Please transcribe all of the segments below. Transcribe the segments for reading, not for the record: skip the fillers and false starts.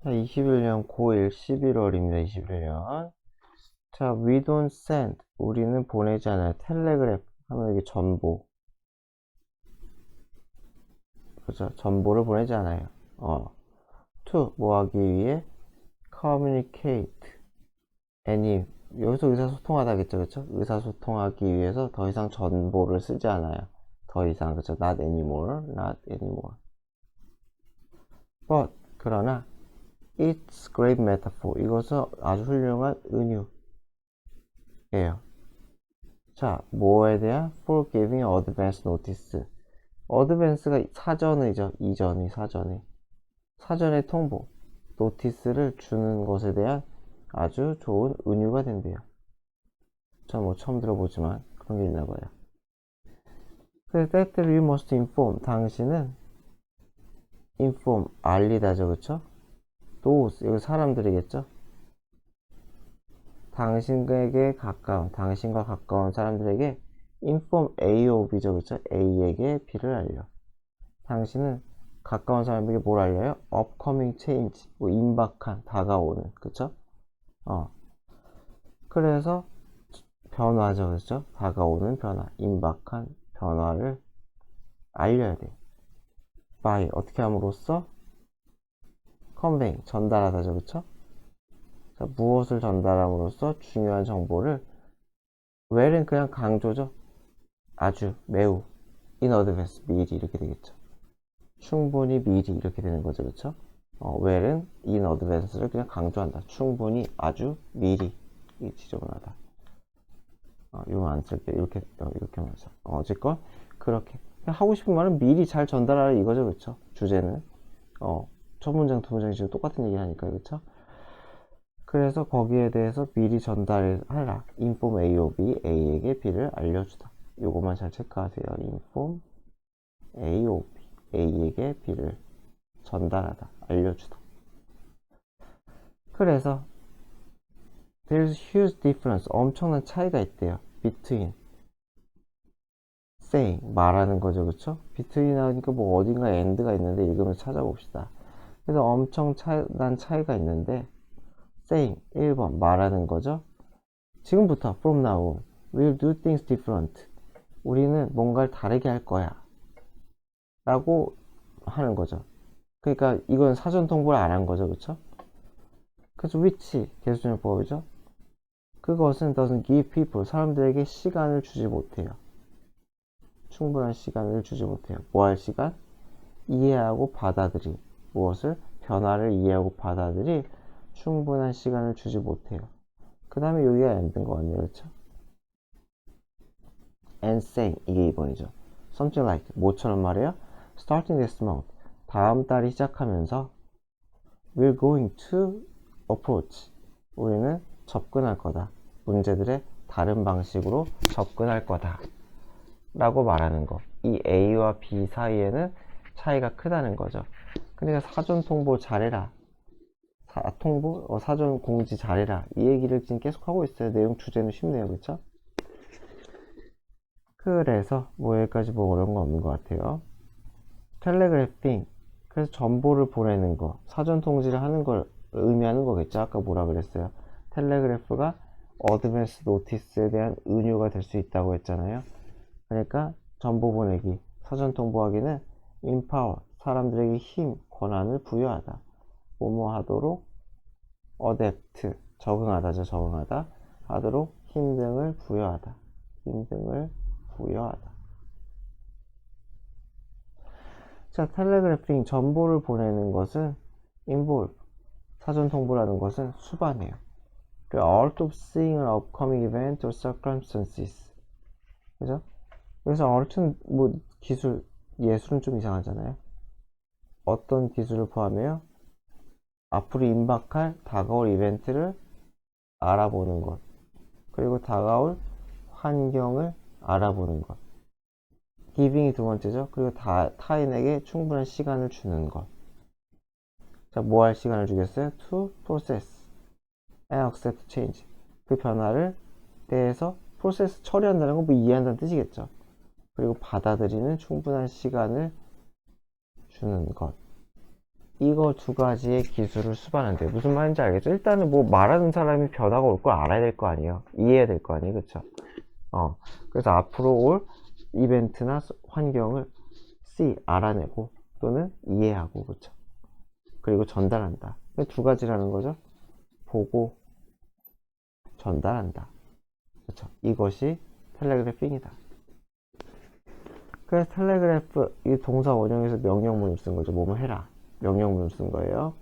자, 21년 고1 11월입니다. 21년. 자, we don't send. 우리는 보내지 않아요. 텔레그래프 하면 이게 전보. 그죠? 전보를 보내지 않아요. to 뭐 하기 위해 communicate any 여기서 의사소통하다겠죠, 그쵸? 의사소통하기 위해서 더 이상 전보를 쓰지 않아요. 더 이상, 그쵸? not anymore, not anymore. but 그러나 it's great metaphor. 이것은 아주 훌륭한 은유예요. 자, 뭐에 대한 for giving advance notice. advance가 사전이죠. 이전이 사전의 통보, 노티스를 주는 것에 대한 아주 좋은 은유가 된대요. 전 뭐 처음 들어보지만 그런 게 있나 봐요. 그래서 that you must inform. 당신은 inform 알리다죠, 그쵸? those 여기 사람들이겠죠? 당신과 가까운 사람들에게 inform A or B죠, 그쵸? A에게 B를 알려. 당신은 가까운 사람에게 뭘 알려요? upcoming change, 뭐 임박한, 다가오는, 그쵸? 그래서 변화죠, 그쵸? 다가오는 변화, 임박한 변화를 알려야 돼. by, 어떻게 함으로써? conveying, 전달하다죠, 그쵸? 자, 무엇을 전달함으로써 중요한 정보를, where는 그냥 강조죠. 아주, 매우, in advance, 미리 이렇게 되겠죠. 충분히 미리 이렇게 되는 거죠, 그쵸? where는 in advance를 그냥 강조한다. 충분히, 아주, 미리 지저분하다. 이거 안 쓸게요. 이렇게 하면서. 어쨌건 그렇게 하고 싶은 말은 미리 잘 전달하라 이거죠, 그쵸? 주제는 첫 문장 두 문장이 지금 똑같은 얘기를 하니까요, 그쵸? 그래서 거기에 대해서 미리 전달하라. inform A or B, A에게 B를 알려주다. 요것만 잘 체크하세요. inform A or B, A에게 B를 전달하다, 알려주다. 그래서 there's huge difference, 엄청난 차이가 있대요. between saying, 말하는 거죠, 그쵸? between 하니까 뭐 어딘가 and가 있는데 읽으면서 찾아봅시다. 그래서 엄청난 차이가 있는데 saying 1번 말하는 거죠. 지금부터 from now on we'll do things different. 우리는 뭔가를 다르게 할 거야 라고 하는 거죠. 그러니까 이건 사전 통보를 안 한 거죠, 그쵸? 그래서 which 계수적용법이죠. 그것은 doesn't give people, 사람들에게 시간을 주지 못해요. 충분한 시간을 주지 못해요. 뭐 할 시간? 이해하고 받아들일, 무엇을? 변화를 이해하고 받아들일 충분한 시간을 주지 못해요. 그 다음에 여기가 and인 것 같네요, 그렇죠? and saying, 이게 2번이죠. something like, 뭐처럼 말해요? starting this month, 다음 달이 시작하면서 we're going to approach, 우리는 접근할 거다. 문제들의 다른 방식으로 접근할 거다 라고 말하는 거. 이 A와 B 사이에는 차이가 크다는 거죠. 그러니까 사전 통보 잘해라. 사전 공지 잘해라. 이 얘기를 지금 계속 하고 있어요. 내용 주제는 쉽네요. 그쵸? 그래서 뭐 여기까지 뭐 어려운 거 없는 것 같아요. 텔레그래핑. 그래서 정보를 보내는 거. 사전 통지를 하는 걸 의미하는 거겠죠. 아까 뭐라 그랬어요. 텔레그래프가 어드밴스 노티스에 대한 은유가 될 수 있다고 했잖아요. 그러니까 정보 보내기, 사전 통보하기는 empower, 사람들에게 힘, 권한을 부여하다. 뭐뭐 하도록 adapt, 적응하다죠. 적응하다. 하도록 힘 등을 부여하다. 힘 등을 부여하다. 자, 텔레그래핑, 정보를 보내는 것은 involve, 사전 통보라는 것은 수반해요. The art of seeing an upcoming event or circumstances. 그죠? 여기서 art는 뭐 기술, 예술은 좀 이상하잖아요. 어떤 기술을 포함해요? 앞으로 임박할 다가올 이벤트를 알아보는 것, 그리고 다가올 환경을 알아보는 것. giving이 두 번째죠. 그리고 타인에게 충분한 시간을 주는 것. 자, 뭐 할 시간을 주겠어요? to process and accept change. 그 변화를 대해서 process 처리한다는 건 뭐 이해한다는 뜻이겠죠. 그리고 받아들이는 충분한 시간을 주는 것. 이거 두 가지의 기술을 수반한대. 무슨 말인지 알겠죠? 일단은 뭐 말하는 사람이 변화가 올 걸 알아야 될 거 아니에요. 이해해야 될 거 아니에요. 그쵸? 그래서 앞으로 올 이벤트나 환경을 알아내고 또는 이해하고, 그쵸? 그리고 전달한다. 두 가지라는 거죠. 보고 전달한다. 그쵸? 이것이 텔레그래핑이다. 그래서 텔레그래프 이 동사 원형에서 명령문을 쓴 거죠. 뭐뭐 해라. 명령문을 쓴 거예요.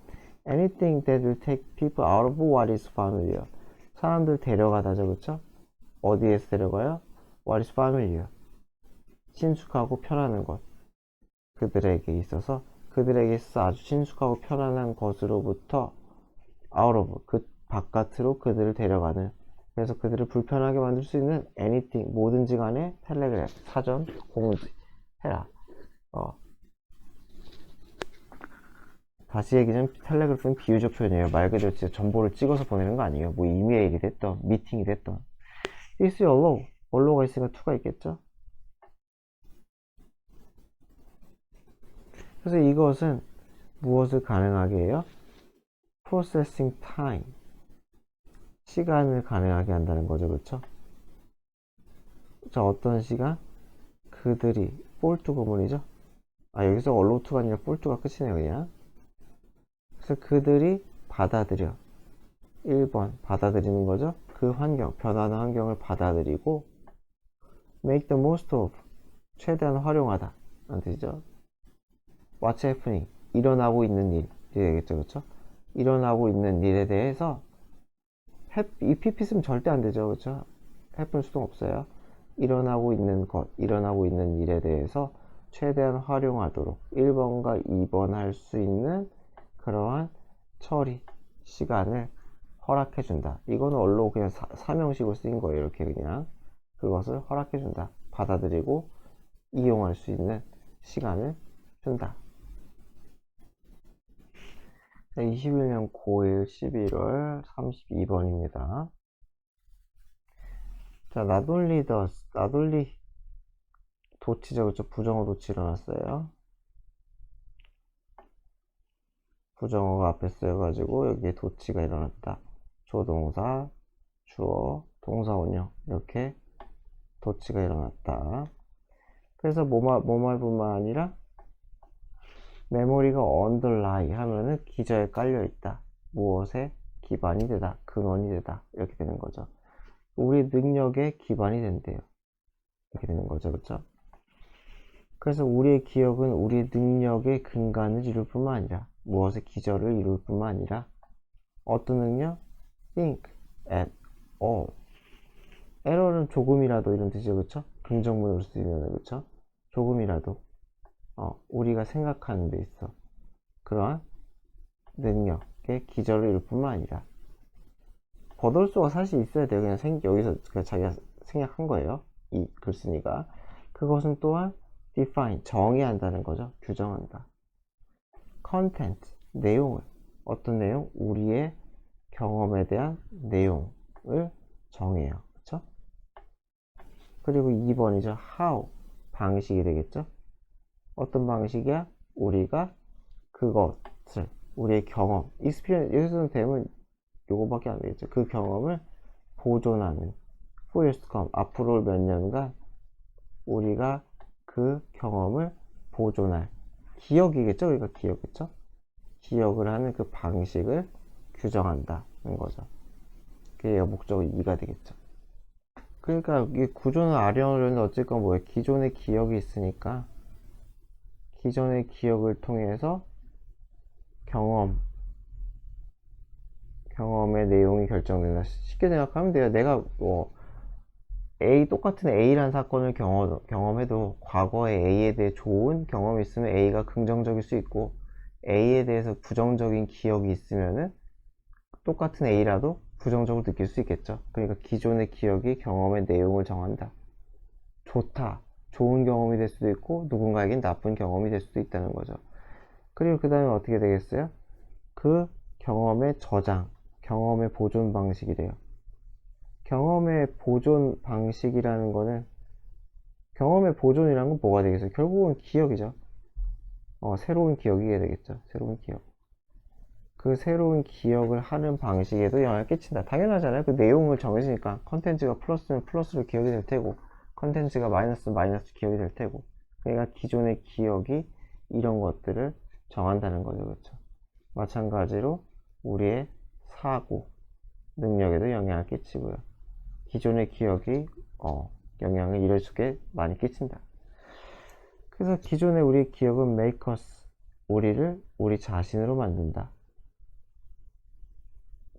Anything that will take people out of what is familiar. 사람들 데려가다죠, 그쵸? 어디에서 데려가요? What is familiar. 친숙하고 편안한 것. 그들에게 있어서 아주 친숙하고 편안한 것으로부터 out of, 그 바깥으로 그들을 데려가는, 그래서 그들을 불편하게 만들 수 있는 anything, 뭐든지 간에 텔레그래프, 사전, 공지 해라. 다시 얘기하면 텔레그래프는 비유적 표현이에요. 말 그대로 진짜 정보를 찍어서 보내는 거 아니에요. 뭐 이메일이 됐던, 미팅이 됐던. This allow, allow가 있으니까 to가 있겠죠. 그래서 이것은 무엇을 가능하게 해요? Processing time, 시간을 가능하게 한다는 거죠. 그렇죠? 자, 어떤 시간? 그들이, 볼트 구문이죠. 여기서 allow to가 아니라 볼트가 끝이네요. 그냥. 그래서 그들이 받아들여. 1번 받아들이는 거죠. 그 환경, 변화하는 환경을 받아들이고 make the most of, 최대한 활용하다 라는 뜻이죠. What's happening, 일어나고 있는 일이 되겠죠. 그렇죠? 일어나고 있는 일에 대해서 이 PP 쓰면 절대 안 되죠. 그렇죠? happen 수동 없어요. 일어나고 있는 것, 일어나고 있는 일에 대해서 최대한 활용하도록 1번과 2번 할 수 있는 그러한 처리 시간을 허락해준다. 이거는 언로 그냥 사명식으로 쓰인 거예요. 이렇게 그냥 그것을 허락해준다. 받아들이고 이용할 수 있는 시간을 준다. 21년 9일 11월 32번입니다. 자, not only does, not only 도치죠. 그쵸? 부정어 도치 일어났어요. 부정어가 앞에 쓰여가지고 여기에 도치가 일어났다. 조동사, 주어, 동사 원형 이렇게 도치가 일어났다. 그래서 뭐말뿐만 아니라 메모리가 underlie 하면은 기저에 깔려있다. 무엇에 기반이 되다. 근원이 되다. 이렇게 되는 거죠. 우리 능력에 기반이 된대요. 이렇게 되는 거죠. 그렇죠? 그래서 우리의 기억은 우리 능력의 근간을 이룰 뿐만 아니라 무엇의 기저를 이룰 뿐만 아니라 어떤 능력? think at all. 에러는 조금이라도 이런 뜻이죠. 그쵸? 긍정문으로 쓰이면 그쵸? 조금이라도 우리가 생각하는 데 있어 그러한 능력의 기저를 이룰 뿐만 아니라 버돌소가 사실 있어야 돼요. 그냥 여기서 그냥 자기가 생략한 거예요. 이 글쓴이가. 그것은 또한 define, 정의한다는 거죠. 규정한다. content, 내용을. 어떤 내용? 우리의 경험에 대한 내용을 정해요. 그쵸? 그리고 2번이죠. how, 방식이 되겠죠. 어떤 방식이야? 우리가 그것을, 우리의 경험, experience, 여기서는 되면 요거밖에 안 되겠죠. 그 경험을 보존하는, for years to come, 앞으로 올 몇 년간 우리가 그 경험을 보존할, 기억이겠죠. 그러니까 기억이겠죠. 기억을 하는 그 방식을 규정한다는 거죠. 그게 목적어 2가 되겠죠. 그러니까 이 구조는 아련하려는데 어쨌건 뭐예요? 기존의 기억이 있으니까 기존의 기억을 통해서 경험의 내용이 결정된다. 쉽게 생각하면 돼요. 내가 똑같은 A라는 사건을 경험해도 과거에 A에 대해 좋은 경험이 있으면 A가 긍정적일 수 있고 A에 대해서 부정적인 기억이 있으면은 똑같은 A라도 부정적으로 느낄 수 있겠죠. 그러니까 기존의 기억이 경험의 내용을 정한다. 좋다. 좋은 경험이 될 수도 있고 누군가에겐 나쁜 경험이 될 수도 있다는 거죠. 그리고 그 다음에 어떻게 되겠어요? 그 경험의 저장, 경험의 보존 방식이래요. 경험의 보존 방식이라는 거는 경험의 보존이라는 건 뭐가 되겠어요? 결국은 기억이죠. 새로운 기억이 되겠죠. 새로운 기억. 그 새로운 기억을 하는 방식에도 영향을 끼친다. 당연하잖아요. 그 내용을 정해지니까 컨텐츠가 플러스면 플러스로 기억이 될 테고 컨텐츠가 마이너스면 마이너스 기억이 될 테고 그러니까 기존의 기억이 이런 것들을 정한다는 거죠. 그렇죠? 마찬가지로 우리의 사고 능력에도 영향을 끼치고요. 기존의 기억이 영향을 이럴 수게 많이 끼친다. 그래서 기존의 우리 기억은 make us 우리를 우리 자신으로 만든다.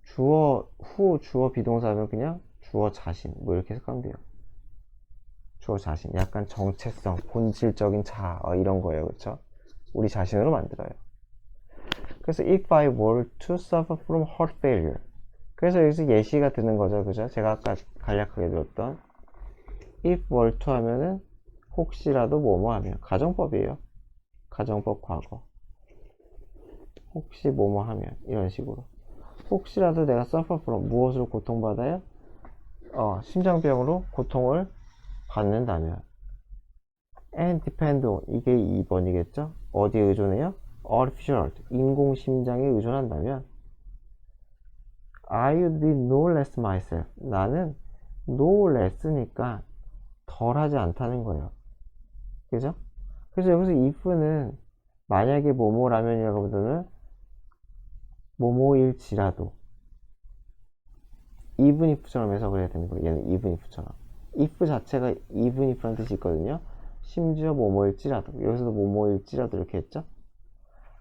주어 후 주어 비동사면 그냥 주어 자신 뭐 이렇게 해석하면 돼요. 주어 자신 약간 정체성 본질적인 자 이런 거예요. 그렇죠? 우리 자신으로 만들어요. 그래서 if I were to suffer from heart failure 그래서 여기서 예시가 드는 거죠. 그죠? 제가 아까 간략하게 들었던 if were to 하면은 혹시라도 뭐뭐 하면 가정법이에요. 가정법 과거 혹시 뭐뭐 하면 이런 식으로 혹시라도 내가 suffer from 무엇으로 고통받아요? 심장병으로 고통을 받는다면 and depend on 이게 2번이겠죠? 어디에 의존해요? artificial heart 인공심장에 의존한다면 I would be no less myself 나는 no less니까 덜하지 않다는 거예요. 그죠? 그래서 여기서 if는 만약에 뭐뭐라면 여러분들은 뭐뭐일지라도 even if처럼 해석을 해야 되는 거예요. 얘는 even if처럼 if 자체가 even if라는 뜻이 있거든요. 심지어 뭐뭐일지라도 여기서도 뭐뭐일지라도 이렇게 했죠.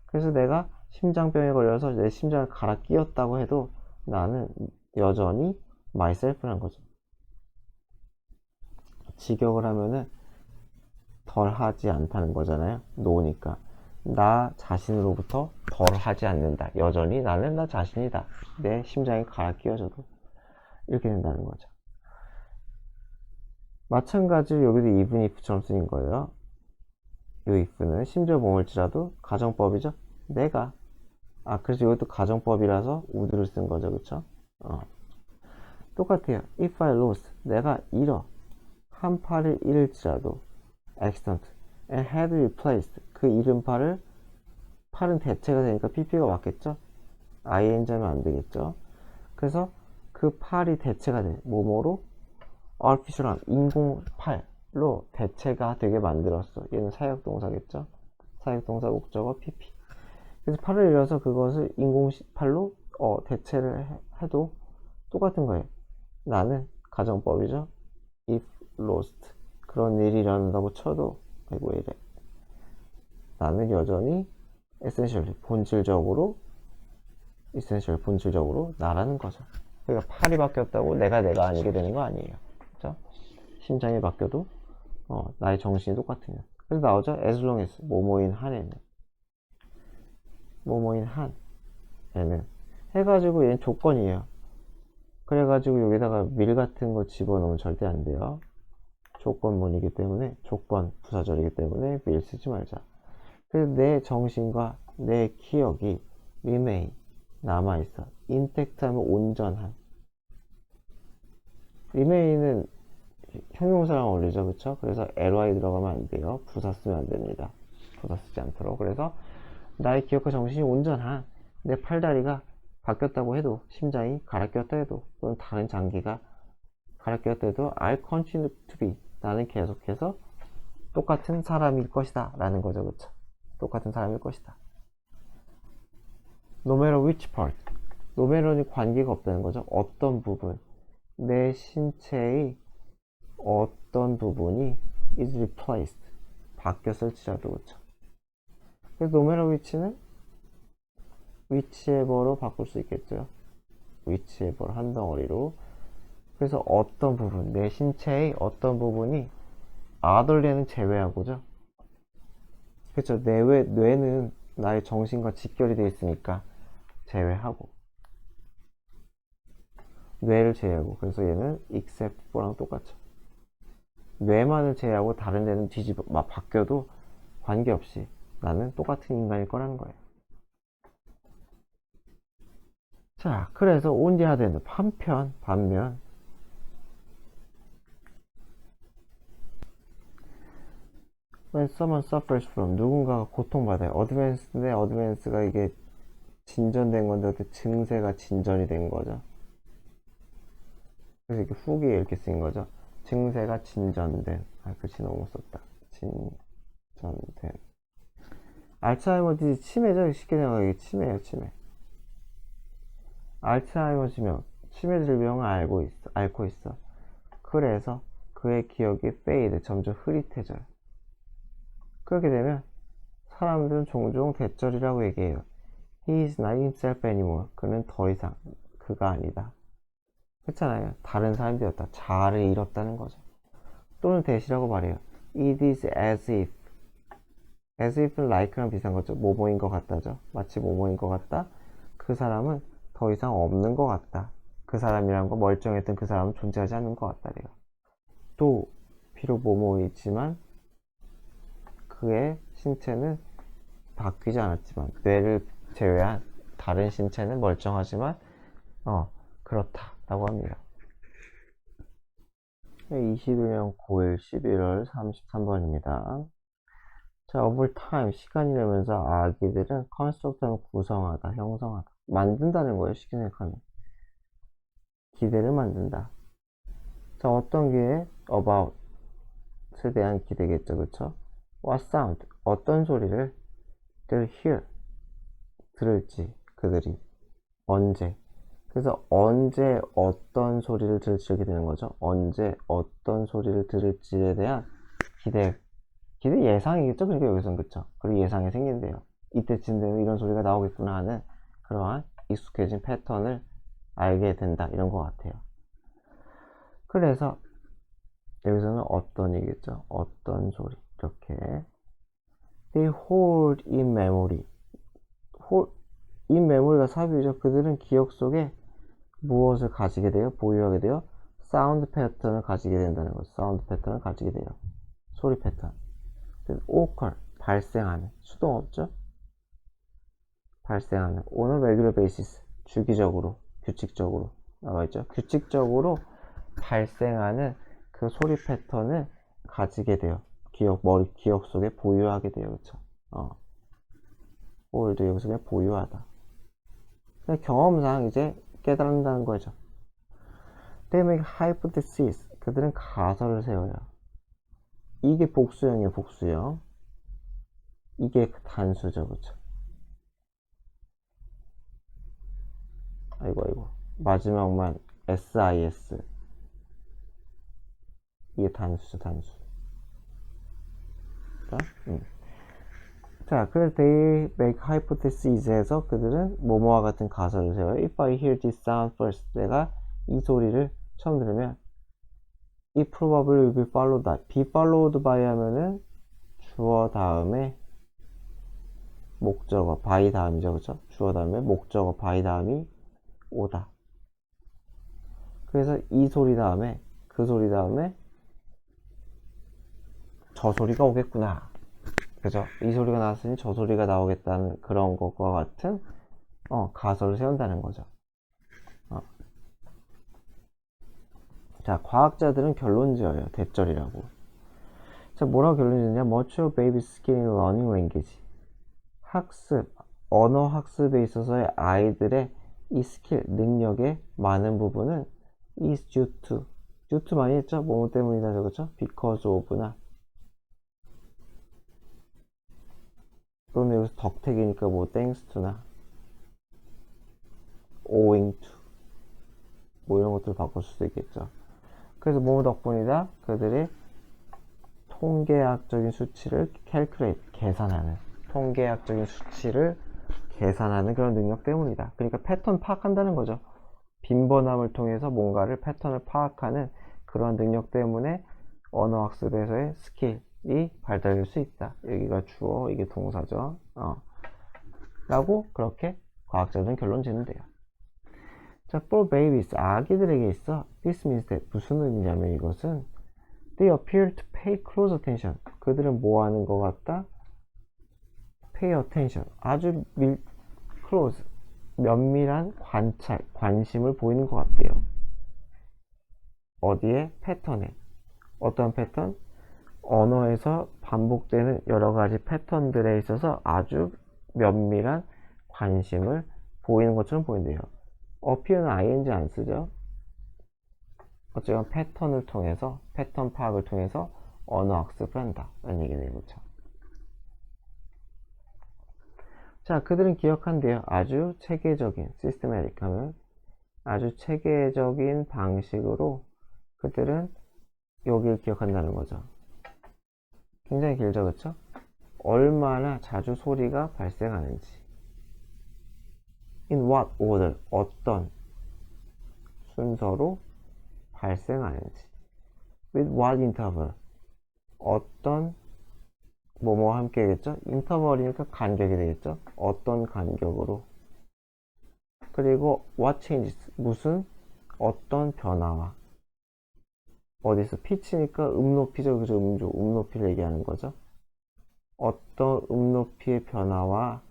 그래서 내가 심장병에 걸려서 내 심장을 갈아 끼웠다고 해도 나는 여전히 myself라는 거죠. 직역을 하면은 덜 하지 않다는 거잖아요. 노니까 나 자신으로부터 덜 하지 않는다. 여전히 나는 나 자신이다. 내 심장이 갈아 끼워져도 이렇게 된다는 거죠. 마찬가지로 여기도 even if처럼 쓰인 거예요. 이 if는 심지어 뭐일지라도 가정법이죠. 내가 그래서 이것도 가정법이라서 would를 쓴 거죠. 그쵸? 똑같아요. if I lose 내가 잃어 한 팔을 잃을지라도 accident and had replaced 그 잃은 팔은 대체가 되니까 pp가 맞겠죠? ing 하면 안 되겠죠? 그래서 그 팔이 대체가 돼 뭐뭐로 artificial한 인공 팔로 대체가 되게 만들었어. 얘는 사역동사겠죠? 사역동사 목적어 pp 그래서 팔을 잃어서 그것을 인공 팔로 대체를 해도 똑같은 거예요. 나는 가정법이죠. if lost 그런 일이 일어난다고 쳐도 아이고 이래 나는 여전히 essentially 본질적으로 나라는 거죠. 그러니까 팔이 바뀌었다고 내가 아니게 되는 거 아니에요. 그렇죠? 심장이 바뀌어도 나의 정신이 똑같으면 그래서 나오죠. as long as 뭐뭐인 한에는 해가지고 얘는 조건이에요. 그래가지고 여기다가 밀 같은 거 집어넣으면 절대 안 돼요. 조건문이기 때문에 조건 부사절이기 때문에 밀 쓰지 말자. 그래서 내 정신과 내 기억이 remain 남아있어. intact 하면 온전한. remain은 형용사랑 어울리죠. 그쵸? 그래서 ly 들어가면 안 돼요. 부사 쓰면 안 됩니다. 부사 쓰지 않도록. 그래서 나의 기억과 정신이 온전한 내 팔다리가 바뀌었다고 해도 심장이 갈아 끼웠다 해도 또는 다른 장기가 갈아 끼웠다 해도 I'll continue to be 나는 계속해서 똑같은 사람일 것이다 라는 거죠. 그쵸? 똑같은 사람일 것이다. No matter which part no matter는 관계가 없다는 거죠. 어떤 부분 내 신체의 어떤 부분이 is replaced 바뀌었을지라도 그쵸? 그래서 no matter which는 whichever로 바꿀 수 있겠죠. whichever 한 덩어리로 그래서 어떤 부분 내 신체의 어떤 부분이 other는 제외하고죠. 그렇죠. 뇌는 나의 정신과 직결이 되어 있으니까 제외하고 뇌를 제외하고 그래서 얘는 except for랑 똑같죠. 뇌만을 제외하고 다른 데는 바뀌어도 관계없이 나는 똑같은 인간일 거라는 거예요. 자, 그래서 on the other hand 반면 when someone suffers from 누군가가 고통받아요. advance인데 advance가 이게 진전된 건데 어떻게 증세가 진전이 된 거죠. 그래서 이렇게 후기에 이렇게 쓰인 거죠. 증세가 진전된. 아, 글씨 너무 썼다. 진전된. 알츠하이머 디지 치매죠. 쉽게 생각하기 치매예요, 치매. 알츠하이머 치매 질병을 앓고 있어. 그래서 그의 기억이 fade, 점점 흐릿해져요. 그렇게 되면 사람들은 종종 대절이라고 얘기해요. He is not himself anymore. 그는 더 이상 그가 아니다. 그렇잖아요. 다른 사람이 되었다. 자아를 잃었다는 거죠. 또는 대시라고 말해요. It is as if. as if는 like랑 비슷한 거죠. 뭐뭐인 것 같다죠. 마치 뭐뭐인 것 같다. 그 사람은 더 이상 없는 것 같다. 그 사람이란 거, 멀쩡했던 그 사람은 존재하지 않는 것 같다래요. 또 비록 뭐뭐이지만 그의 신체는 바뀌지 않았지만, 뇌를 제외한 다른 신체는 멀쩡하지만 그렇다라고 합니다. 21년 9일 11월 33번입니다. 자, over time, 시간이 되면서 아기들은 construct는 구성하다, 형성하다, 만든다는 거예요. 쉽게 생각하면 기대를 만든다. 자, 어떤 기대? about에 대한 기대겠죠, 그쵸? what sound, 어떤 소리를 they'll hear, 들을지, 그들이 언제. 그래서 언제 어떤 소리를 들을지 이렇게 되는 거죠. 언제 어떤 소리를 들을지에 대한 기대 예상이겠죠. 그러니까 여기서는 그쵸. 그리고 예상이 생긴대요. 이때쯤 되면 이런 소리가 나오겠구나 하는 그러한 익숙해진 패턴을 알게 된다, 이런 것 같아요. 그래서 여기서는 어떤 이겠죠. 어떤 소리, 이렇게 they hold in memory. in memory가 사비죠. 그들은 기억 속에 무엇을 가지게 돼요? 보유하게 돼요? 사운드 패턴을 가지게 된다는 거죠. 사운드 패턴을 가지게 돼요. 소리 패턴. occur, 발생하는. 수동 없죠? 발생하는. on a regular basis, 주기적으로, 규칙적으로 나와있죠. 규칙적으로 발생하는 그 소리 패턴을 가지게 돼요. 기억 속에 보유하게 돼요. 그쵸? 홀드 여기서 그냥 보유하다. 그냥 경험상 이제 깨달는다는 거죠. They make hypotheses. 그들은 가설을 세워요. 이게 복수형이에요, 복수형. 이게 단수죠, 그쵸? 아이고. 마지막만 SIS. 이게 단수죠, 단수. 자, 그래서 they make hypotheses에서 그들은 뭐뭐와 같은 가설을 세워요. If I hear this sound first, 내가 이 소리를 처음 들으면 it probably will be followed by, be followed by 하면은 주어 다음에 목적어, by 다음이죠, 그쵸? 주어 다음에 목적어, by 다음이 오다. 그래서 이 소리 다음에 그 소리 다음에 저 소리가 오겠구나. 그죠? 이 소리가 나왔으니 저 소리가 나오겠다는 그런 것과 같은 가설을 세운다는 거죠. 자, 과학자들은 결론 지어요. 대절이라고. 자, 뭐라고 결론 지느냐? Much of baby skill in learning language. 언어 학습에 있어서의 아이들의 이 스킬, 능력의 많은 부분은 is due to 많이 했죠? 뭐뭐 때문이다, 그렇죠? because of나 또는 여기서 덕택이니까 뭐 thanks to나 owing to 뭐 이런 것들을 바꿀 수도 있겠죠. 그래서 뭐뭐 덕분이다. 그들의 통계학적인 수치를 계산하는, 통계학적인 수치를 계산하는 그런 능력 때문이다. 그러니까 패턴 파악한다는 거죠. 빈번함을 통해서 뭔가를 패턴을 파악하는 그런 능력 때문에 언어학습에서의 스킬이 발달될 수 있다. 여기가 주어, 이게 동사죠. 라고 그렇게 과학자들은 결론 짓는데요. 자, for babies, 아기들에게 있어 this means that, 무슨 의미냐면 이것은 they appear to pay close attention. 그들은 뭐 하는 것 같다? pay attention. 아주 close, 면밀한 관찰, 관심을 보이는 것 같대요. 어디에? 패턴에. 어떤 패턴? 언어에서 반복되는 여러 가지 패턴들에 있어서 아주 면밀한 관심을 보이는 것처럼 보인대요. appear는 ing 안 쓰죠. 어쨌건 패턴을 통해서, 패턴 파악을 통해서 언어 학습을 한다 라는 얘기가 되겠죠. 자, 그들은 기억한대요. 아주 체계적인, systematic 하면 아주 체계적인 방식으로 그들은 여기를 기억한다는 거죠. 굉장히 길죠, 그쵸? 얼마나 자주 소리가 발생하는지. In what order, 어떤 순서로 발생하는지. With what interval, 어떤 뭐뭐와 함께겠죠? 인터벌이니까 간격이 되겠죠? 어떤 간격으로. 그리고 what changes, 무슨 어떤 변화와. 어디서 피치니까 높이죠, 그죠? 높이를 얘기하는 거죠. 어떤 높이의 변화와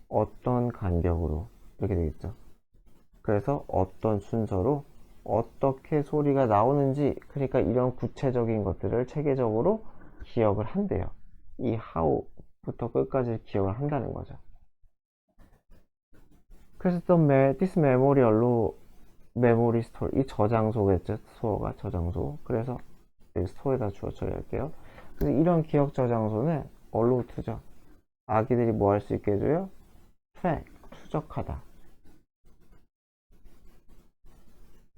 어떤 간격으로 이렇게 되겠죠. 그래서 어떤 순서로 어떻게 소리가 나오는지, 그러니까 이런 구체적인 것들을 체계적으로 기억을 한대요. 이 how부터 끝까지 기억을 한다는 거죠. 그래서 또 this memorial로 메모리 스토어, 이 저장소겠죠. 스토어가 저장소. 그래서 스토어에다 주어 처리할게요. 그래서 이런 기억 저장소는 allow to죠. 아기들이 뭐 할 수 있게 해줘요? track, 추적하다.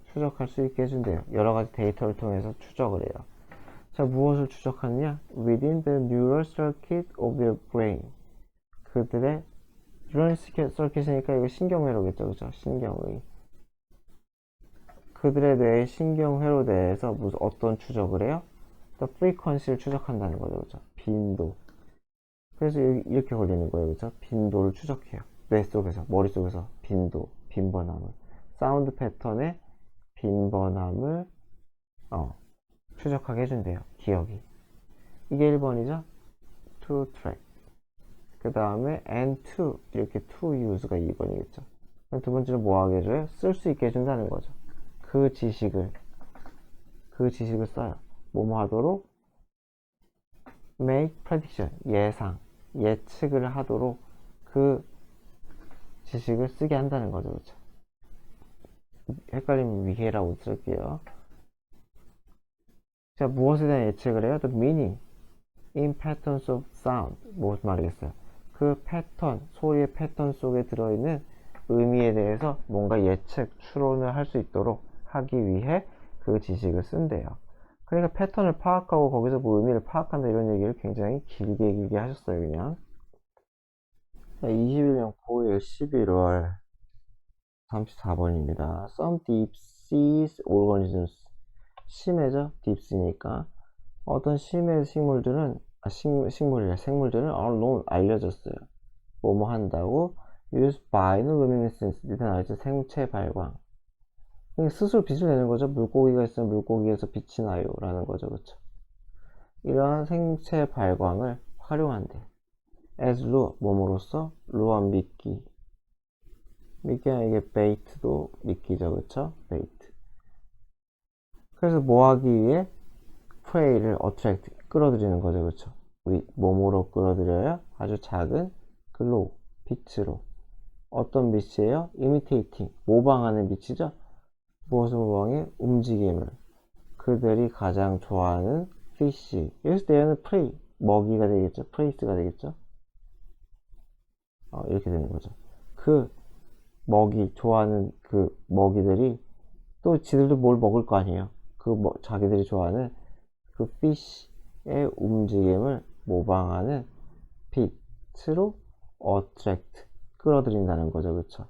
추적할 수 있게 해준대요. 여러 가지 데이터를 통해서 추적을 해요. 자, 무엇을 추적하느냐? Within the neural circuit of their brain. 그들의 뉴럴 서킷이니까 이거 신경회로겠죠, 그죠? 신경의. 그들의 뇌의 신경회로 내에서 무슨 어떤 추적을 해요? The frequency를 추적한다는 거죠, 그죠? 빈도. 그래서 이렇게 걸리는 거예요, 그죠? 빈도를 추적해요. 뇌 속에서, 머릿속에서 빈도, 빈번함을. 사운드 패턴의 빈번함을 추적하게 해준대요. 기억이. 이게 1번이죠. to track. 그 다음에 and to, 이렇게 to use가 2번이겠죠. 두 번째로 뭐 하게 해줘요? 쓸 수 있게 해준다는 거죠. 그 지식을 써요. 뭐뭐 하도록 make prediction, 예상, 예측을 하도록 그 지식을 쓰게 한다는 거죠. 그렇죠? 헷갈리면 위해라고 쓸게요. 자, 무엇에 대한 예측을 해요? The meaning in patterns of sound. 무슨 말이겠어요? 그 패턴, 소리의 패턴 속에 들어있는 의미에 대해서 뭔가 예측, 추론을 할 수 있도록 하기 위해 그 지식을 쓴대요. 그러니까 패턴을 파악하고 거기서 뭐 의미를 파악한다 이런 얘기를 굉장히 길게 하셨어요, 그냥. 자, 21년 9일 11월 34번입니다. Some deep sea organisms. 심해죠? deep sea니까. 어떤 심해 식물들은, 생물들은 are known, 알려졌어요. 뭐뭐 한다고? used by luminescence. 일단 알죠? 생체 발광. 스스로 빛을 내는 거죠. 물고기가 있으면 물고기에서 빛이 나요. 라는 거죠. 그쵸? 이러한 생체 발광을 활용한대. as lure, 뭐뭐로써? lure한 미끼. 미끼는 이게 bait도 미끼죠. 그쵸? bait. 그래서 뭐 하기 위해? prey를 attract, 끌어들이는 거죠. 그쵸? 뭐뭐로 끌어들여요? 아주 작은 glow, 빛으로. 어떤 빛이에요? imitating, 모방하는 빛이죠. 무엇을 모방해? 움직임을. 그들이 가장 좋아하는 fish. 여기서 대하는 prey, 먹이가 되겠죠. prey가 되겠죠. 이렇게 되는 거죠. 그 좋아하는 그 먹이들이 또 지들도 뭘 먹을 거 아니에요. 자기들이 좋아하는 그 fish의 움직임을 모방하는 빛으로 attract, 끌어들인다는 거죠. 그쵸?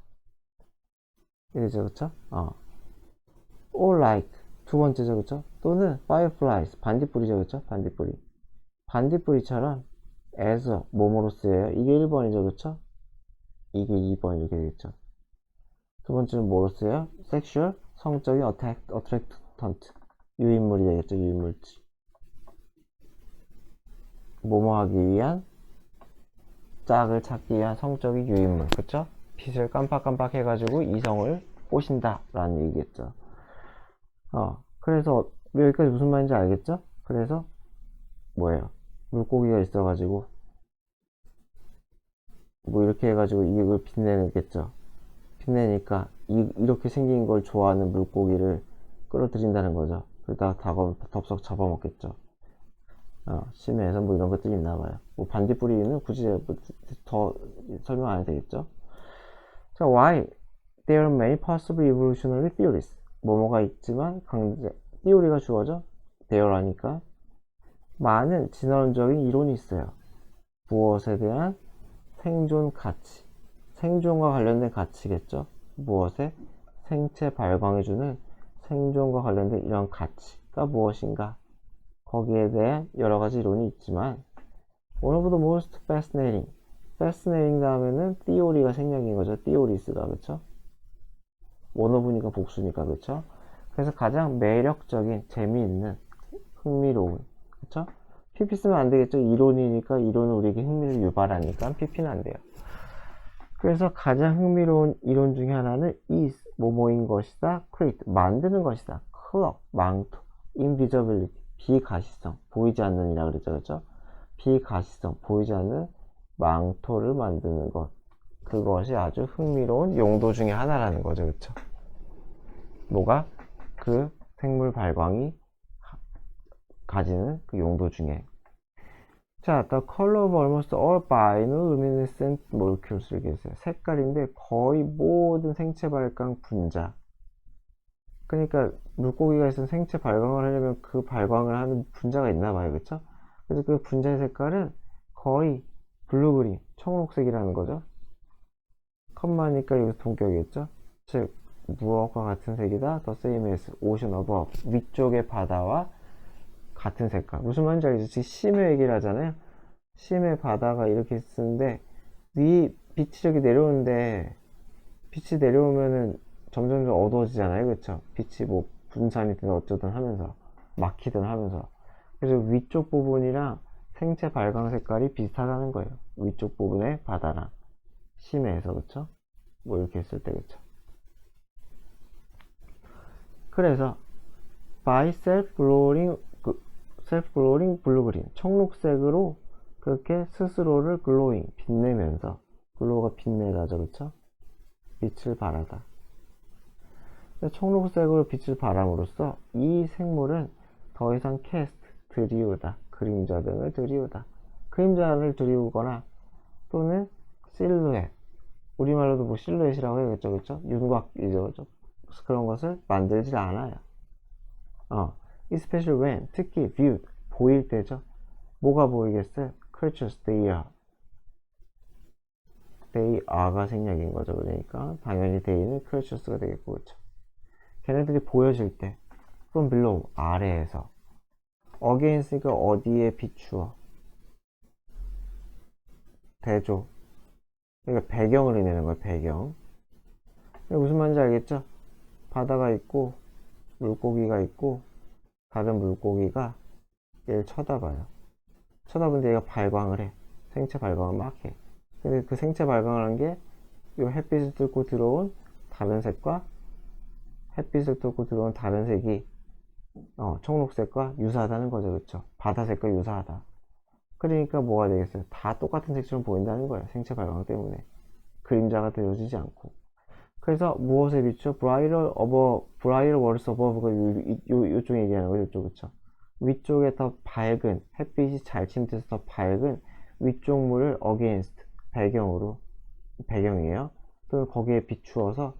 이러죠, 그쵸? or like, 두 번째죠, 그쵸? 또는 fireflies, 반딧불이죠, 그쵸? 반딧불이처럼 as, 뭐뭐로 쓰여요. 이게 1번이죠, 그쵸? 이게 2번 이렇게 되겠죠. 두 번째는 뭐로 쓰여요? sexual, 성적인 attractant, 유인물이 되겠죠, 유인물질. 뭐뭐 하기 위한, 짝을 찾기 위한 성적인 유인물, 그쵸? 빛을 깜빡깜빡 해가지고 이성을 꼬신다 라는 얘기겠죠. 그래서 여기까지 무슨 말인지 알겠죠? 그래서 뭐예요? 물고기가 있어가지고 뭐 이렇게 해가지고 이걸 빛내겠죠. 빛내니까 이렇게 생긴 걸 좋아하는 물고기를 끌어들인다는 거죠. 그러다가 덥석 잡아먹겠죠. 심해에서 뭐 이런 것들이 있나 봐요. 뭐 반딧불이는 굳이 더 설명 안 해도 되겠죠. 자, why there are many possible evolutionary theories. 뭐뭐가 있지만 theory가 주어져. there 하니까 많은 진화론적인 이론이 있어요. 무엇에 대한 생존 가치. 생존과 관련된 가치겠죠. 무엇에? 생체 발광해주는 생존과 관련된 이런 가치가 무엇인가? 거기에 대한 여러 가지 이론이 있지만 one of the most fascinating 다음에는 theory가 생략인 거죠. theories가 그쵸? one of니까 복수니까 그쵸? 그래서 가장 매력적인 재미있는 흥미로운 그쵸? PP 쓰면 안 되겠죠. 이론이니까 이론은 우리에게 흥미를 유발하니까 PP는 안 돼요. 그래서 가장 흥미로운 이론 중에 하나는 is 뭐뭐인 것이다, create 만드는 것이다, cloak 망토, invisibility 비가시성 보이지 않는 이라 그랬죠, 그렇죠? 비가시성 보이지 않는 망토를 만드는 것 그것이 아주 흥미로운 용도 중에 하나라는 거죠, 그렇죠? 뭐가 그 생물 발광이 가지는 그 용도 중에 자, the color of almost all bioluminescent molecules 이렇게 있어요. 색깔인데 거의 모든 생체 발광 분자. 그러니까 물고기가 있으면 생체 발광을 하려면 그 발광을 하는 분자가 있나 봐요, 그렇죠? 그래서 그 분자의 색깔은 거의 블루그린, 청록색이라는 거죠. 컴마니까 이거 동격이겠죠? 즉 무엇과 같은 색이다. the same as ocean above 위쪽의 바다와 같은 색깔. 무슨 말인지 알겠죠? 지금 심해 얘기를 하잖아요. 심해 바다가 이렇게 있는데 위 빛이 저기 내려오는데 빛이 내려오면은 점점 어두워지잖아요, 그렇죠? 빛이 뭐 분산이든 어쩌든 하면서 막히든 하면서 그래서 위쪽 부분이랑 생체 발광 색깔이 비슷하다는 거예요. 위쪽 부분의 바다랑 심해에서 그렇죠? 뭐 이렇게 했을 때 그렇죠? 그래서 by self-glowing blue-green 청록색으로 그렇게 스스로를 글로잉 빛내면서 글로우가 빛내다죠, 그쵸? 빛을 발하다. 청록색으로 빛을 발함으로써 이 생물은 더 이상 캐스트 드리우다 그림자 등을 드리우다 그림자를 드리우거나 또는 실루엣 우리말로도 뭐 실루엣이라고 해야겠죠, 그쵸? 윤곽이죠, 그쵸? 그런 것을 만들질 않아요. especially when 특히 viewed 보일 때죠. 뭐가 보이겠어요? creatures they are가 생략인 거죠. 그러니까 당연히 they는 creatures가 되겠고 그렇죠. 걔네들이 보여질 때 from below 아래에서 against니까 어디에 비추어 대조 그러니까 배경을 의미하는 거예요. 배경 무슨 말인지 알겠죠? 바다가 있고 물고기가 있고 다른 물고기가 얘를 쳐다봐요. 쳐다보는데 얘가 발광을 해. 생체 발광을 막 해. 근데 그 생체 발광을 한 게 요 햇빛을 뚫고 들어온 다른 색과 햇빛을 뚫고 들어온 다른 색이 청록색과 유사하다는 거죠, 그렇죠? 바다색과 유사하다. 그러니까 뭐가 되겠어요? 다 똑같은 색처럼 보인다는 거예요. 생체 발광 때문에 그림자가 되어지지 않고. 그래서 무엇에 비추어? brighter worlds above가 요쪽 얘기하는 거죠, 요쪽 그렇죠? 위쪽에 더 밝은 햇빛이 잘 침투해서 더 밝은 위쪽 물을 against 배경이에요. 또는 거기에 비추어서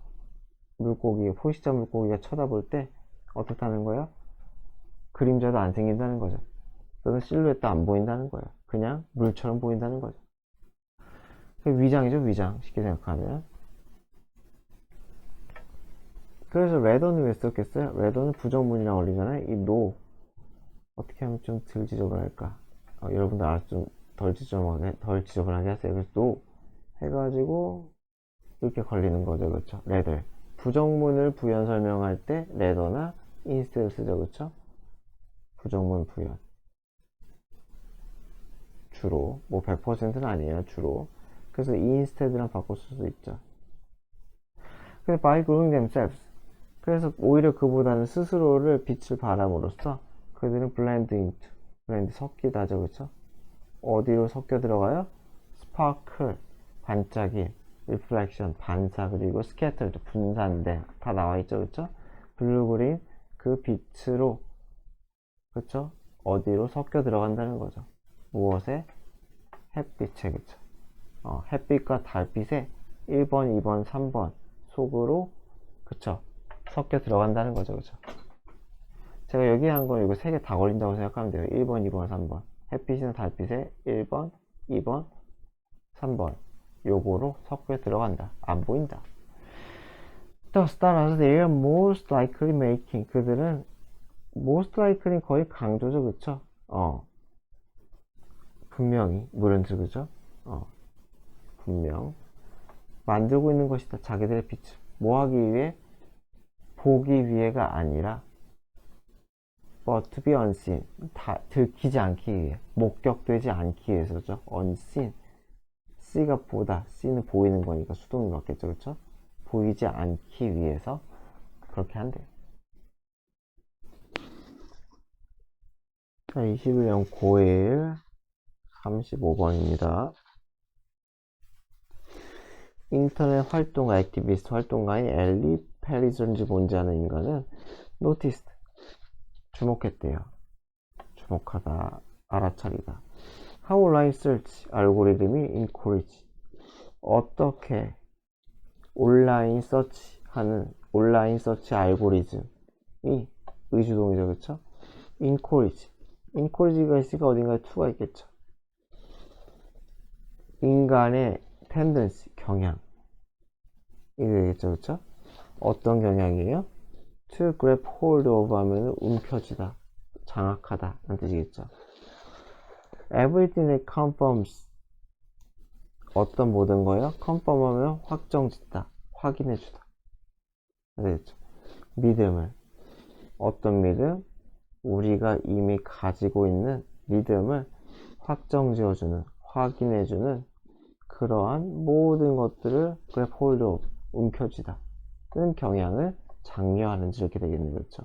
물고기 포식자 물고기가 쳐다볼 때 어떻다는 거예요? 그림자도 안 생긴다는 거죠. 또는 실루엣도 안 보인다는 거예요. 그냥 물처럼 보인다는 거죠. 위장이죠, 위장. 쉽게 생각하면. 그래서 레더는 왜 썼겠어요? 레더는 부정문이랑 어울리잖아요. 이 no 어떻게 하면 좀 덜 지저분할까? 여러분들 알아서 좀 덜 지저분하게 하세요. 그래서 no 해가지고 이렇게 걸리는 거죠, 그렇죠? 레더 부정문을 부연 설명할 때 레더나 instead 쓰죠, 그렇죠? 부정문 부연 주로 뭐 100%는 아니에요, 주로. 그래서 instead랑 바꿔 쓸 수 있죠. 그래서 by glowing themselves 그래서 오히려 그보다는 스스로를 빛을 발함으로써 그들은 blend 섞이다죠, 그렇죠? 어디로 섞여 들어가요? sparkle 반짝일, reflection, 반사, 그리고 scattered, 분산된, 다 나와있죠, 그쵸? 블루, 그린, 그 빛으로, 그쵸? 어디로 섞여 들어간다는 거죠. 무엇에? 햇빛에, 그쵸? 햇빛과 달빛에 1번, 2번, 3번 속으로, 그쵸? 섞여 들어간다는 거죠, 그쵸? 제가 여기 한 건 이거 3개 다 걸린다고 생각하면 돼요. 1번, 2번, 3번. 햇빛이나 달빛에 1번, 2번, 3번. 요거로 섞여 들어간다. 안 보인다. Thus, 따라서 they are most likely making. 그들은 most likely 거의 강조죠, 그쵸? 분명히, 물은지, 그죠? 분명. 만들고 있는 것이다. 자기들의 빛을. 뭐 하기 위해? 보기 위해가 아니라, but to be unseen. 다 들키지 않기 위해. 목격되지 않기 위해서죠. unseen. C가 보다. C는 보이는 거니까 수동이 맞겠죠, 그쵸? 보이지 않기 위해서 그렇게 한대요. 자, 21년 고1 35번입니다. 인터넷 활동가, 액티비스트 활동가인 엘리 페리존인지 뭔지 아는 인간은 noticed, 주목했대요. 주목하다, 알아차리다. How online search 알고리즘이 encourage, 어떻게 온라인 서치하는 온라인 서치 알고리즘이 의주동이죠, 그쵸? encourage, encourage가 있으니까 어딘가에 to가 있겠죠. 인간의 tendency, 경향, 이거 되겠죠, 그쵸? 어떤 경향이에요? to grab hold of 하면 움켜쥐다, 장악하다 라는 뜻이겠죠. everything that confirms, 어떤 모든 거요? confirm 하면 확정짓다, 확인해주다. 되겠죠. 믿음을, 어떤 믿음? 우리가 이미 가지고 있는 믿음을 확정지어주는, 확인해주는 그러한 모든 것들을 grab hold of, 움켜쥐다 는 경향을 장려하는지 이렇게 되겠네요. 그렇죠?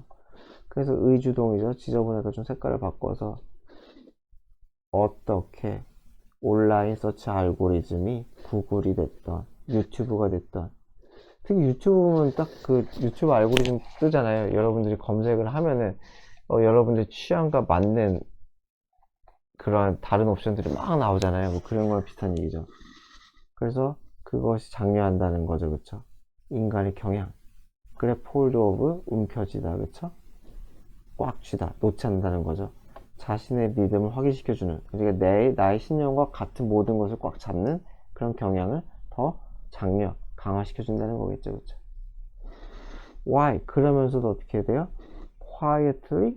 그래서 의주동이죠. 지저분하게 좀 색깔을 바꿔서 어떻게 온라인 서치 알고리즘이 구글이 됐던 유튜브가 됐던, 특히 유튜브 보면 딱 그 유튜브 알고리즘 뜨잖아요. 여러분들이 검색을 하면은 여러분들 취향과 맞는 그런 다른 옵션들이 막 나오잖아요. 뭐 그런 거랑 비슷한 얘기죠. 그래서 그것이 장려한다는 거죠. 그쵸? 인간의 경향. 그래, 폴드 오브, 움켜쥐다. 그쵸? 꽉 쥐다. 놓지 않는다는 거죠. 자신의 믿음을 확인시켜주는, 그러니까 나의 신념과 같은 모든 것을 꽉 잡는 그런 경향을 더 장려, 강화시켜준다는 거겠죠. 그쵸? Why? 그러면서도 어떻게 돼요? Quietly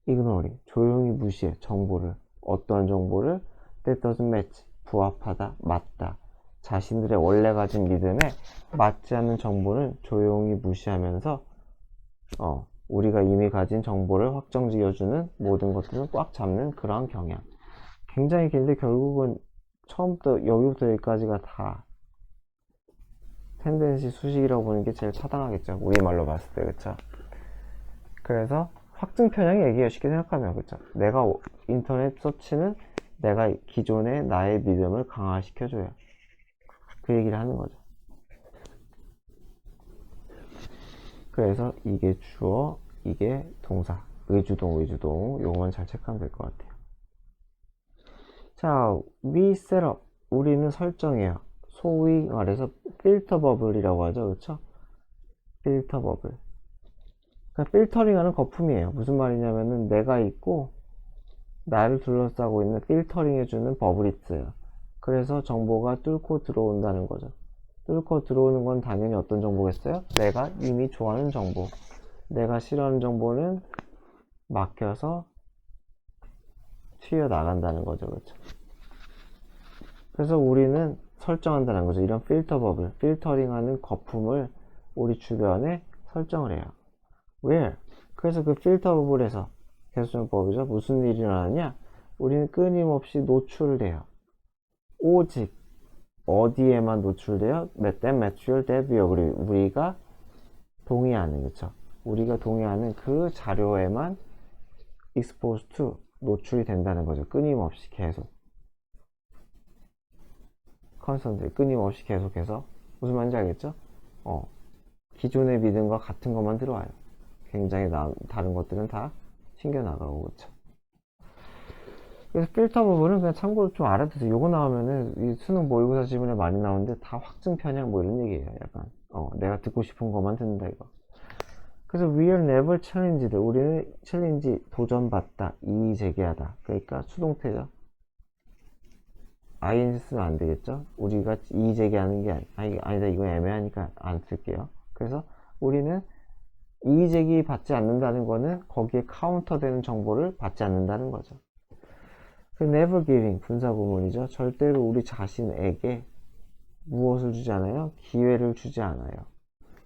ignoring. 조용히 무시해. 정보를. 어떠한 정보를? That doesn't match. 부합하다, 맞다. 자신들의 원래 가진 믿음에 맞지 않는 정보는 조용히 무시하면서 우리가 이미 가진 정보를 확정지어주는 모든 것들은 꽉 잡는 그러한 경향. 굉장히 긴데 결국은 처음부터 여기부터 여기까지가 다 텐덴시 수식이라고 보는 게 제일 타당하겠죠. 우리말로 봤을 때, 그쵸? 그래서 확증 편향이 얘기해요. 쉽게 생각하면, 그쵸? 내가 인터넷 서치는 내가 기존의 나의 믿음을 강화시켜줘요. 그 얘기를 하는 거죠. 그래서 이게 주어, 이게 동사. 의주동, 의주동. 요거만 잘 체크하면 될 것 같아요. 자, we set up. 우리는 설정해요. 소위 말해서 필터 버블이라고 하죠. 그렇죠? 필터 버블. 그러니까 필터링하는 거품이에요. 무슨 말이냐면은 내가 있고 나를 둘러싸고 있는 필터링해주는 버블이 있어요. 그래서 정보가 뚫고 들어온다는 거죠. 뚫고 들어오는 건 당연히 어떤 정보겠어요? 내가 이미 좋아하는 정보. 내가 싫어하는 정보는 막혀서 튀어나간다는 거죠. 그렇죠? 그래서 우리는 설정한다는 거죠. 이런 필터 버블, 필터링하는 거품을 우리 주변에 설정을 해요. Where? 그래서 그 필터 버블에서 계수정법이죠. 무슨 일이 일어나냐? 우리는 끊임없이 노출돼요. 오직 어디에만 노출돼요? That material that we agree. 우리가 동의하는, 그쵸? 우리가 동의하는 그 자료에만 exposed to, 노출이 된다는 거죠. 끊임없이 계속. 컨스턴트 끊임없이 계속해서 무슨 말인지 알겠죠? 기존의 믿음과 같은 것만 들어와요. 굉장히 다른 것들은 다 튕겨나가고 그렇죠. 그래서 필터 부분은 그냥 참고로 좀 알아두세요. 요거 나오면은 이 수능 모의고사 지문에 많이 나오는데 다 확증 편향 뭐 이런 얘기예요. 약간 내가 듣고 싶은 것만 듣는다 이거. 그래서 we are never challenged. 우리는 챌린지 도전받다, 이의 제기하다. 그러니까 수동태죠. ing 쓰면 안 되겠죠? 우리가 이의 제기하는 게 아니다. 이거 애매하니까 안 쓸게요. 그래서 우리는 이의 제기 받지 않는다는 거는 거기에 카운터 되는 정보를 받지 않는다는 거죠. 그 never giving 분사 구문이죠. 절대로 우리 자신에게 무엇을 주지 않아요? 기회를 주지 않아요.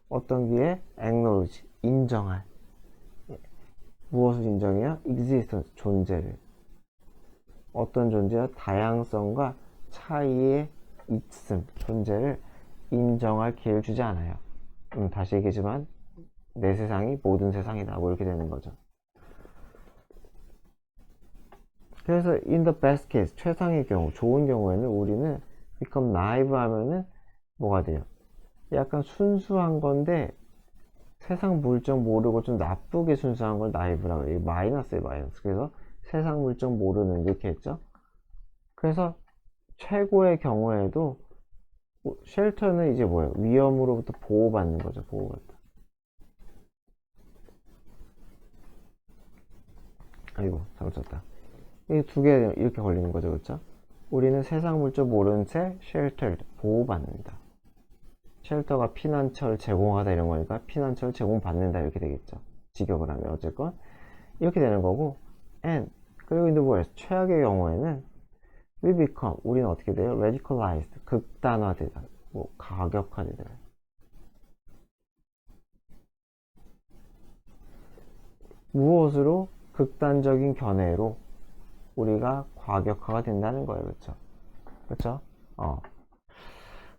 어떤 기회? acknowledge 인정할. 무엇을 인정해요? existence 존재를. 어떤 존재요? 다양성과 차이의 있음 존재를 인정할 기회를 주지 않아요. 다시 얘기하지만 내 세상이 모든 세상이다 뭐 이렇게 되는 거죠. 그래서 in the best case 최상의 경우 좋은 경우에는 우리는 become naive 하면은 뭐가 돼요? 약간 순수한 건데 세상 물정 모르고 좀 나쁘게 순수한 걸 naive라고 해요. 마이너스에 마이너스. 그래서 세상 물정 모르는 이렇게 했죠. 그래서 최고의 경우에도 쉘터는 이제 뭐예요? 위험으로부터 보호받는 거죠. 보호받다. 아이고 잘못쳤다. 이 두 개 이렇게 걸리는 거죠. 그렇죠? 우리는 세상 물정 모르는 채 쉘터를 보호받는다. 쉘터가 피난처를 제공하다 이런 거니까 피난처를 제공받는다 이렇게 되겠죠. 직역을 하면 어쨌건 이렇게 되는 거고 and 그리고 in the worst 최악의 경우에는 we become 우리는 어떻게 돼요? radicalized 극단화되다 뭐 가격화되다 무엇으로? 극단적인 견해로 우리가 과격화가 된다는 거예요. 그렇죠? 그렇죠?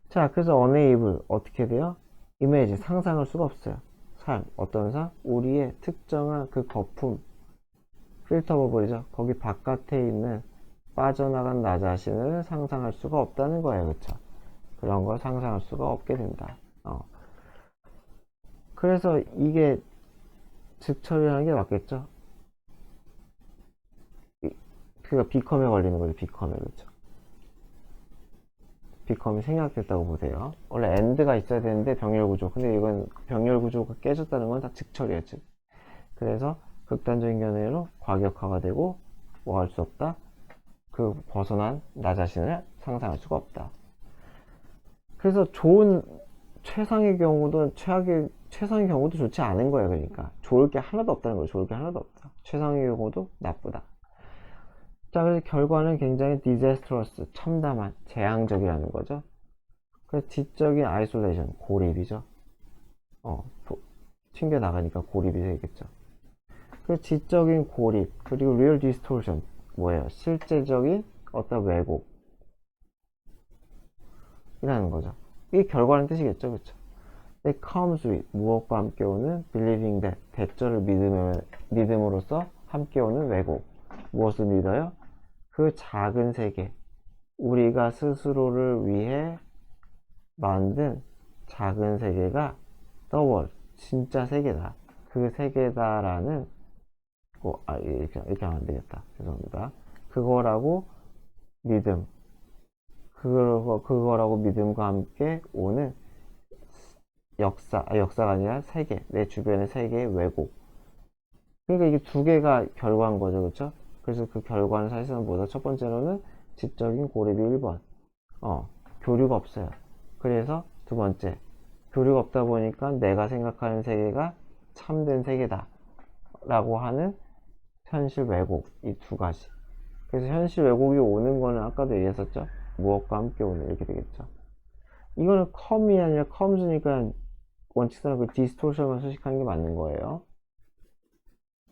자, 그래서 unable 어떻게 돼요? 이미지 상상할 수가 없어요. 삶 어떤 삶? 우리의 특정한 그 거품 필터 버블이죠. 거기 바깥에 있는 빠져나간 나 자신을 상상할 수가 없다는 거예요. 그렇죠? 그런 걸 상상할 수가 없게 된다. 그래서 이게 즉 처리하는 게 맞겠죠? 그가 비컴에 걸리는 거죠. 비컴에 그렇죠? 비컴이 생략됐다고 보세요. 원래 end가 있어야 되는데 병렬 구조. 근데 이건 병렬 구조가 깨졌다는 건 다 즉처리예요. 즉. 그래서 극단적인 견해로 과격화가 되고 뭐 할 수 없다. 그 벗어난 나 자신을 상상할 수가 없다. 그래서 좋은 최상의 경우도 최상의 경우도 좋지 않은 거예요. 그러니까 좋을 게 하나도 없다는 거예요. 좋을 게 하나도 없다. 최상의 경우도 나쁘다. 자, 그래서 결과는 굉장히 disastrous, 참담한, 재앙적이라는 거죠. 그래서 지적인 isolation, 고립이죠. 튕겨나가니까 고립이 되겠죠. 그래서 지적인 고립, 그리고 real distortion, 뭐예요? 실제적인 어떤 왜곡. 이라는 거죠. 이게 결과라는 뜻이겠죠. 그쵸? That comes with, 무엇과 함께 오는 believing that, 대절을 믿음으로써 함께 오는 왜곡. 무엇을 믿어요? 그 작은 세계, 우리가 스스로를 위해 만든 작은 세계가 the world, 진짜 세계다. 그 세계다라는 이렇게 하면 안 되겠다. 죄송합니다. 그거라고 믿음, 그거라고 믿음과 함께 오는 역사가 아니라 세계, 내 주변의 세계의 왜곡. 그러니까 이게 두 개가 결과인 거죠. 그렇죠? 그래서 그 결과는 사실상 뭐다? 첫 번째로는 지적인 고립이 1번. 교류가 없어요. 그래서 두 번째, 교류가 없다 보니까 내가 생각하는 세계가 참된 세계다. 라고 하는 현실 왜곡. 이 두 가지. 그래서 현실 왜곡이 오는 거는 아까도 얘기했었죠? 무엇과 함께 오는 이렇게 되겠죠. 이거는 come이 아니라 comes니까 원칙상 그 디스토션을 수식하는 게 맞는 거예요.